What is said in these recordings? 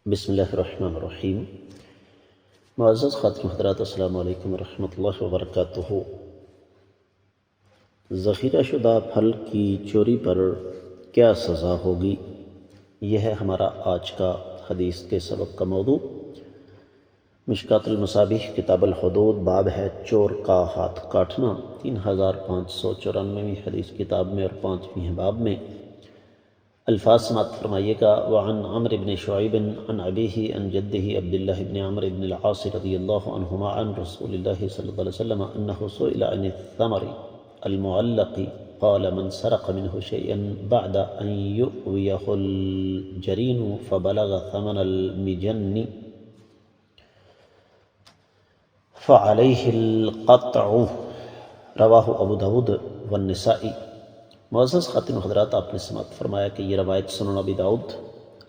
بسم اللہ الرحمن الرحیم۔ معزز خاتون حضرات، السلام علیکم ورحمۃ اللہ وبرکاتہ۔ ذخیرہ شدہ پھل کی چوری پر کیا سزا ہوگی، یہ ہے ہمارا آج کا حدیث کے سبق کا موضوع۔ مشکوٰۃ المصابیح کتاب الحدود، باب ہے چور کا ہاتھ کاٹنا، 3594ویں حدیث کتاب میں اور 5ویں باب میں۔ الفاظ سماعت فرمائیے گا۔ وعن عمرو بن شعیب عن ابیہ عن جدہ عبداللہ بن عمرو بن العاص رضی اللہ عنہما عن رسول اللہ صلی اللہ علیہ وسلم انہ سئل عن الثمر المعلق قال من سرق منه شيئا بعد ان يؤويه الجرين فبلغ ثمن المجن فعليه القطع، رواہ ابو داود والنسائی۔ معزز خاتون حضرات، آپ نے سماعت فرمایا کہ یہ روایت سنن ابی داؤد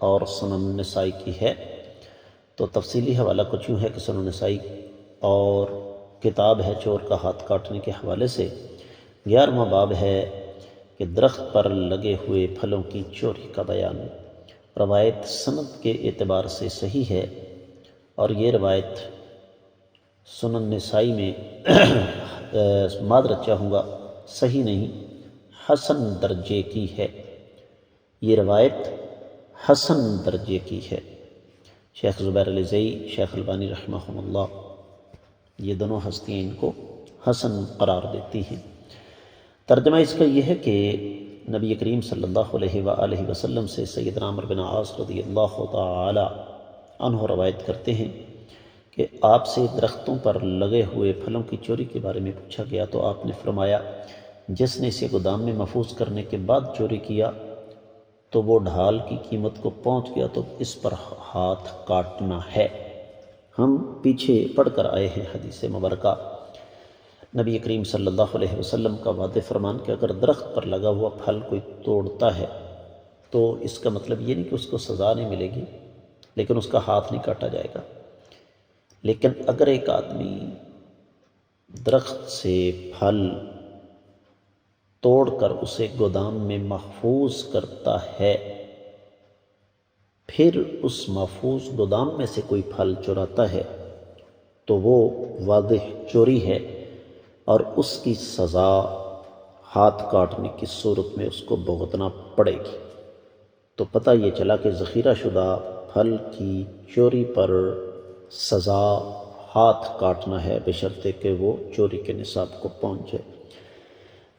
اور سنن نسائی کی ہے۔ تو تفصیلی حوالہ کچھ یوں ہے کہ سنن نسائی اور کتاب ہے چور کا ہاتھ کاٹنے کے حوالے سے 11واں باب ہے کہ درخت پر لگے ہوئے پھلوں کی چوری کا بیان۔ روایت سند کے اعتبار سے صحیح ہے، اور یہ روایت سنن نسائی میں معذرت چاہوں گا، صحیح نہیں، حسن درجے کی ہے۔ یہ روایت حسن درجے کی ہے۔ شیخ زبیر علیزئی، شیخ البانی رحمہ اللہ، یہ دونوں ہستیاں ان کو حسن قرار دیتی ہیں۔ ترجمہ اس کا یہ ہے کہ نبی کریم صلی اللہ علیہ وآلہ وسلم سے سیدنا عمرو بن عاص رضی اللہ تعالی عنہ روایت کرتے ہیں کہ آپ سے درختوں پر لگے ہوئے پھلوں کی چوری کے بارے میں پوچھا گیا، تو آپ نے فرمایا جس نے اسے گودام میں محفوظ کرنے کے بعد چوری کیا تو وہ ڈھال کی قیمت کو پہنچ گیا تو اس پر ہاتھ کاٹنا ہے۔ ہم پیچھے پڑھ کر آئے ہیں حدیث مبارکہ، نبی کریم صلی اللہ علیہ وسلم کا واضح فرمان کہ اگر درخت پر لگا ہوا پھل کوئی توڑتا ہے تو اس کا مطلب یہ نہیں کہ اس کو سزا نہیں ملے گی، لیکن اس کا ہاتھ نہیں کاٹا جائے گا۔ لیکن اگر ایک آدمی درخت سے پھل توڑ کر اسے گودام میں محفوظ کرتا ہے، پھر اس محفوظ گودام میں سے کوئی پھل چراتا ہے تو وہ واضح چوری ہے، اور اس کی سزا ہاتھ کاٹنے کی صورت میں اس کو بھگتنا پڑے گی۔ تو پتہ یہ چلا کہ ذخیرہ شدہ پھل کی چوری پر سزا ہاتھ کاٹنا ہے، بشرطے کہ وہ چوری کے نصاب کو پہنچ جائے۔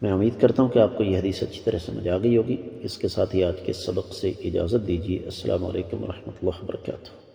میں امید کرتا ہوں کہ آپ کو یہ حدیث اچھی طرح سمجھ آ گئی ہوگی۔ اس کے ساتھ ہی آج کے سبق سے اجازت دیجیے۔ السلام علیکم ورحمۃ اللہ وبرکاتہ۔